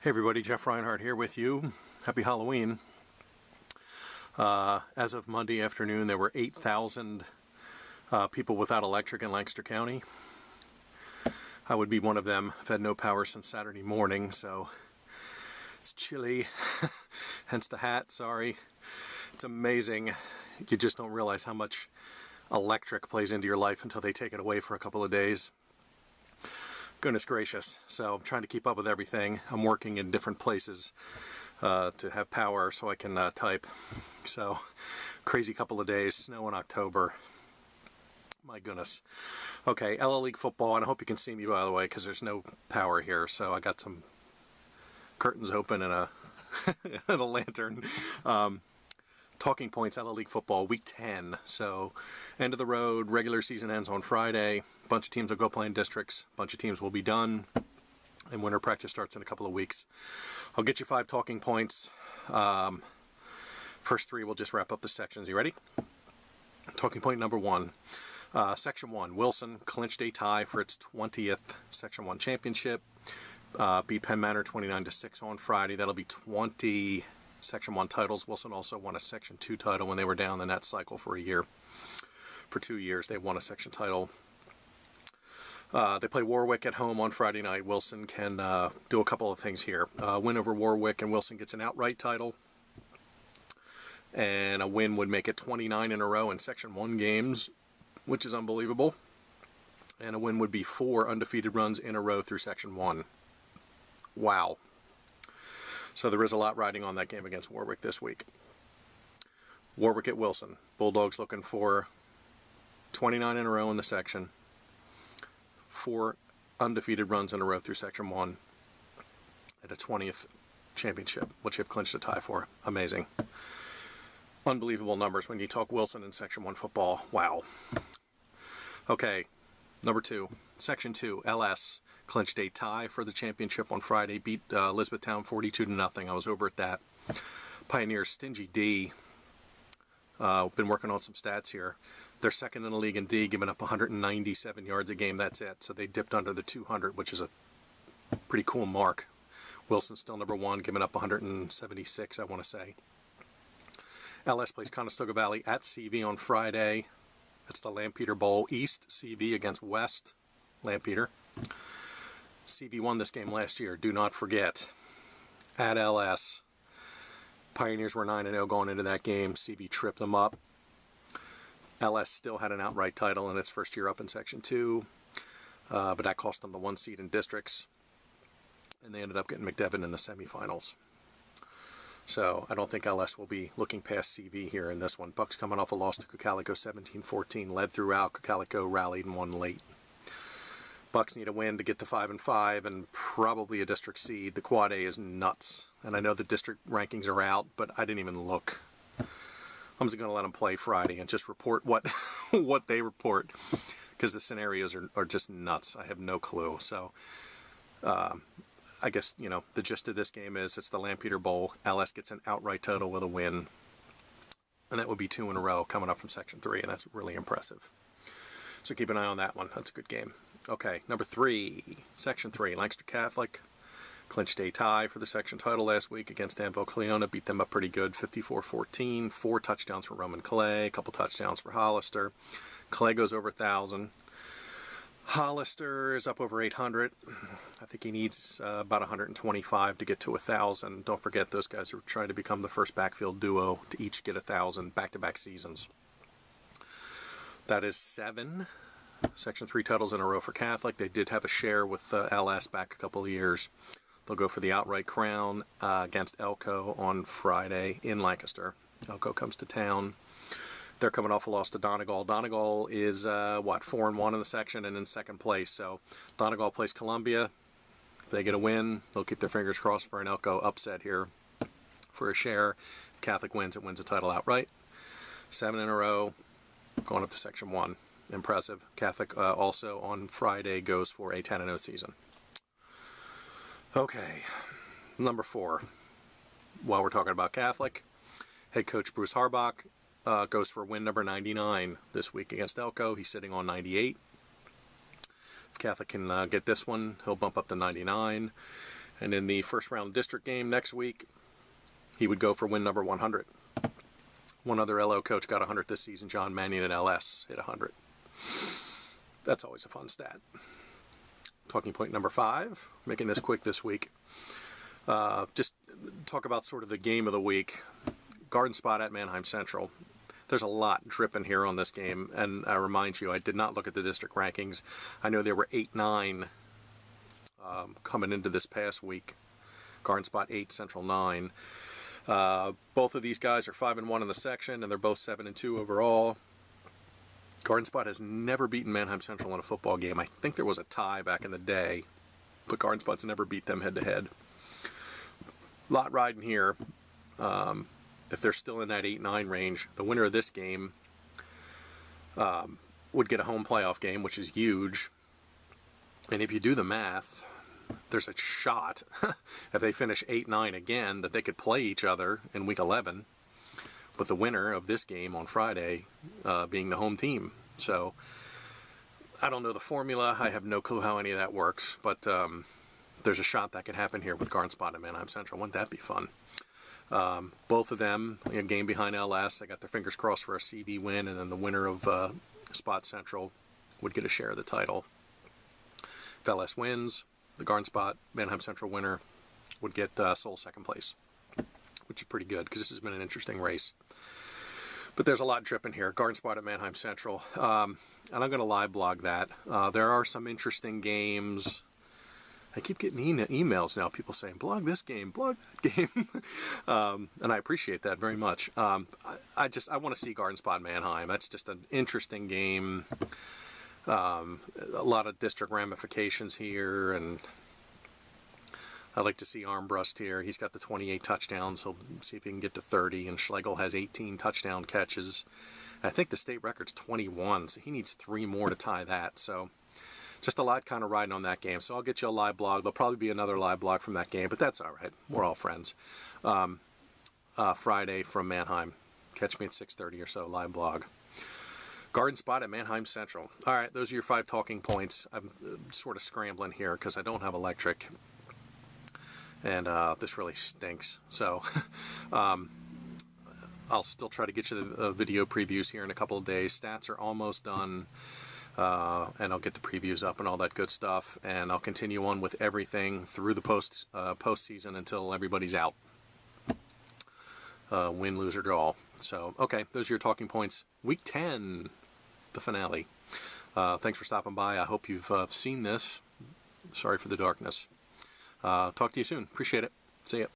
Hey everybody, Jeff Reinhart here with you. Happy Halloween. As of Monday afternoon, there were 8,000 people without electric in Lancaster County. I would be one of them. I've had no power since Saturday morning, so it's chilly. Hence the hat, sorry. It's amazing. You just don't realize how much electric plays into your life until they take it away for a couple of days. Goodness gracious. So I'm trying to keep up with everything. I'm working in different places to have power so I can type. So crazy couple of days, snow in October. My goodness. Okay, LL League football, and I hope you can see me, by the way, because there's no power here. So I got some curtains open and a, and a lantern. Talking points, LL League football, week 10. So end of the road, regular season ends on Friday. A bunch of teams will go play in districts. A bunch of teams will be done. And winter practice starts in a couple of weeks. I'll get you 5 talking points. First 3, we'll just wrap up the sections. You ready? Talking point number 1. Section 1, Wilson clinched a tie for its 20th Section 1 championship. Beat Penn Manor 29-6 on Friday. That'll be 20 Section 1 titles. Wilson also won a Section 2 title when they were down the net cycle for a year. For 2 years, they won a section title. They play Warwick at home on Friday night. Wilson can do a couple of things here. Win over Warwick and Wilson gets an outright title. And a win would make it 29 in a row in Section 1 games, which is unbelievable. And a win would be 4 undefeated runs in a row through Section 1. Wow. So there is a lot riding on that game against Warwick this week. Warwick at Wilson. Bulldogs looking for 29 in a row in the section. 4 undefeated runs in a row through Section 1. At a 20th championship, which they've clinched a tie for. Amazing. Unbelievable numbers when you talk Wilson in Section 1 football. Wow. Okay, number 2. Section 2, LS. Clinched a tie for the championship on Friday. Beat Elizabethtown 42-0. I was over at that. Pioneers Stingy D. Been working on some stats here. They're second in the league in D, giving up 197 yards a game. That's it. So they dipped under the 200, which is a pretty cool mark. Wilson's still number 1, giving up 176, I want to say. LS plays Conestoga Valley at CV on Friday. That's the Lampeter Bowl. East CV against West Lampeter. CV won this game last year. Do not forget. At LS. Pioneers were 9-0 going into that game. CV tripped them up. LS still had an outright title in its first year up in Section 2. But that cost them the 1 seed in districts. And they ended up getting McDevitt in the semifinals. So I don't think LS will be looking past CV here in this one. Bucks coming off a loss to Cocalico 17-14. Led throughout. Cocalico rallied and won late. Bucks need a win to get to 5-5 and probably a district seed. The Quad A is nuts. And I know the district rankings are out, but I didn't even look. I'm just going to let them play Friday and just report what what they report. Because the scenarios are just nuts. I have no clue. So I guess, you know, the gist of this game is it's the Lampeter Bowl. LS gets an outright title with a win. And that would be 2 in a row coming up from Section 3. And that's really impressive. So keep an eye on that one. That's a good game. Okay, number 3, Section 3, Lancaster Catholic clinched a tie for the section title last week against Danville Cleona. Beat them up pretty good, 54-14. 4 touchdowns for Roman Clay, a couple touchdowns for Hollister. Clay goes over 1,000. Hollister is up over 800. I think he needs about 125 to get to 1,000. Don't forget, those guys are trying to become the first backfield duo to each get 1,000 back-to-back seasons. That is 7 Section 3 titles in a row for Catholic. They did have a share with LS back a couple of years. They'll go for the outright crown against Elko on Friday in Lancaster. Elko comes to town. They're coming off a loss to Donegal. Donegal is, 4-1 in the section and in second place. So Donegal plays Columbia. If they get a win, they'll keep their fingers crossed for an Elko upset here for a share. If Catholic wins, it wins a title outright. 7 in a row, going up to Section 1. Impressive. Catholic also on Friday goes for a 10-0 season. Okay, number 4. While we're talking about Catholic, head coach Bruce Harbach goes for win number 99 this week against Elko. He's sitting on 98. If Catholic can get this one, he'll bump up to 99. And in the first round district game next week, he would go for win number 100. One other LO coach got 100 this season. John Mannion at LS hit 100. That's always a fun stat. Talking point number 5, making this quick this week. Just talk about sort of the game of the week. Garden Spot at Mannheim Central. There's a lot dripping here on this game, and I remind you, I did not look at the district rankings. I know there were 8-9 coming into this past week. Garden Spot 8, Central 9. Both of these guys are 5-1 in the section, and they're both 7-2 overall. Garden Spot has never beaten Mannheim Central in a football game. I think there was a tie back in the day, but Garden Spot's never beat them head-to-head. Lot riding here. If they're still in that 8-9 range, the winner of this game would get a home playoff game, which is huge. And if you do the math, there's a shot, if they finish 8-9 again, that they could play each other in Week 11, with the winner of this game on Friday being the home team. So, I don't know the formula. I have no clue how any of that works, but there's a shot that could happen here with Garden Spot and Mannheim Central. Wouldn't that be fun? Both of them, a game behind LS, they got their fingers crossed for a CV win, and then the winner of Spot Central would get a share of the title. If LS wins, the Garden Spot Mannheim Central winner would get sole second place, which is pretty good because this has been an interesting race. But there's a lot dripping here. Garden Spot at Mannheim Central. And I'm going to live blog that. There are some interesting games. I keep getting emails now, people saying, blog this game, blog that game. And I appreciate that very much. I want to see Garden Spot Mannheim. That's just an interesting game. A lot of district ramifications here, and I'd like to see Armbrust here. He's got the 28 touchdowns. He'll see if he can get to 30, and Schlegel has 18 touchdown catches. I think the state record's 21, so he needs 3 more to tie that. So just a lot kind of riding on that game. So I'll get you a live blog. There'll probably be another live blog from that game, but that's all right. We're all friends. Friday from Mannheim. Catch me at 6:30 or so, live blog. Garden Spot at Mannheim Central. All right, those are your 5 talking points. I'm sort of scrambling here because I don't have electric, and this really stinks. So I'll still try to get you the video previews here in a couple of days. Stats are almost done, and I'll get the previews up and all that good stuff. And I'll continue on with everything through the postseason until everybody's out. Win, lose, or draw. So, okay, those are your talking points. Week 10, the finale. Thanks for stopping by. I hope you've seen this. Sorry for the darkness. Talk to you soon. Appreciate it. See ya.